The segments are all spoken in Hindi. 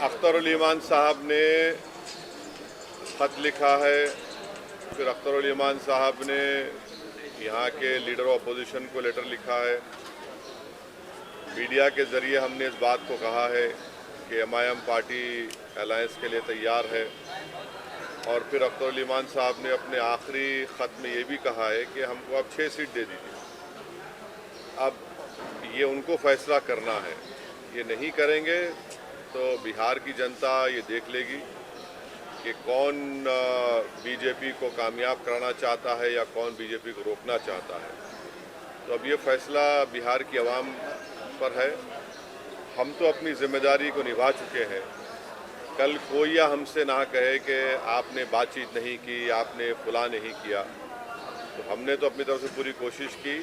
अख्तरुल ईमान साहब ने ख़त लिखा है, फिर अख्तरुल ईमान साहब ने यहाँ के लीडर ऑफ अपोजिशन को लेटर लिखा है। मीडिया के ज़रिए हमने इस बात को कहा है कि एमआईएम पार्टी अलायंस के लिए तैयार है। और फिर अख्तरुल ईमान साहब ने अपने आखिरी ख़त में ये भी कहा है कि हमको अब 6 सीट दे दीजिए। अब ये उनको फैसला करना है, ये नहीं करेंगे तो बिहार की जनता ये देख लेगी कि कौन बीजेपी को कामयाब कराना चाहता है या कौन बीजेपी को रोकना चाहता है। तो अब ये फैसला बिहार की आवाम पर है। हम तो अपनी जिम्मेदारी को निभा चुके हैं। कल कोई या हमसे ना कहे कि आपने बातचीत नहीं की, आपने फुला नहीं किया। तो हमने तो अपनी तरफ से पूरी कोशिश की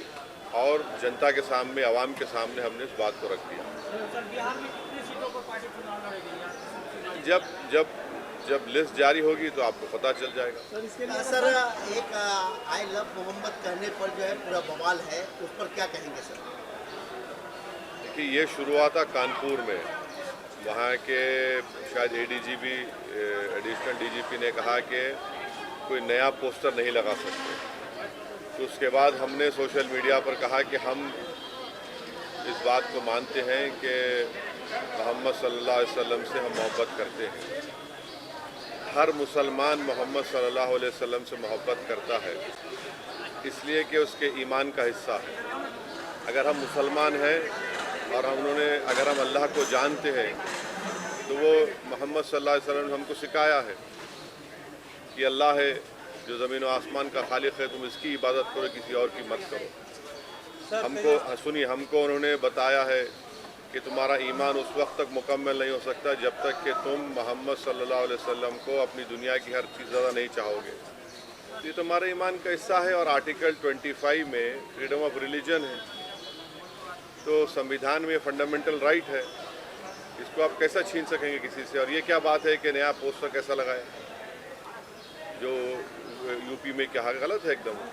और जनता के सामने, आवाम के सामने हमने इस बात को रख दिया। बिहार में कितनी सीटों पर पार्टी चुनाव लड़ेगी? जब लिस्ट जारी होगी तो आपको पता चल जाएगा। सर एक आई लव मोहम्मद कहने पर जो है पूरा बवाल है, उस पर क्या कहेंगे सर? देखिए, ये शुरू हुआ था कानपुर में। वहाँ के शायद एडीजीपी, एडिशनल डीजीपी ने कहा कि कोई नया पोस्टर नहीं लगा सकते। तो उसके बाद हमने सोशल मीडिया पर कहा कि हम इस बात को मानते हैं कि मोहम्मद सल्लल्लाहु अलैहि वसल्लम से हम मोहब्बत करते हैं। हर मुसलमान मोहम्मद सल्लल्लाहु अलैहि वसल्लम से मोहब्बत करता है इसलिए कि उसके ईमान का हिस्सा है। अगर हम मुसलमान हैं और अगर हम अल्लाह को जानते हैं तो वो मोहम्मद सल्लल्लाहु अलैहि वसल्लम ने हमको सिखाया है कि अल्लाह है जो ज़मीन व आसमान का खालिक है, तुम इसकी इबादत करो, किसी और की मत करो। हमको उन्होंने बताया है कि तुम्हारा ईमान उस वक्त तक मुकम्मल नहीं हो सकता जब तक कि तुम मोहम्मद सल्लल्लाहु अलैहि वसल्लम को अपनी दुनिया की हर चीज़ ज़्यादा नहीं चाहोगे। ये तुम्हारे ईमान का हिस्सा है। और आर्टिकल 25 में फ्रीडम ऑफ रिलीजन है, तो संविधान में फंडामेंटल राइट है, इसको आप कैसा छीन सकेंगे किसी से? और ये क्या बात है कि नया पोस्टर कैसा लगाए, जो यूपी में क्या गलत है एकदम।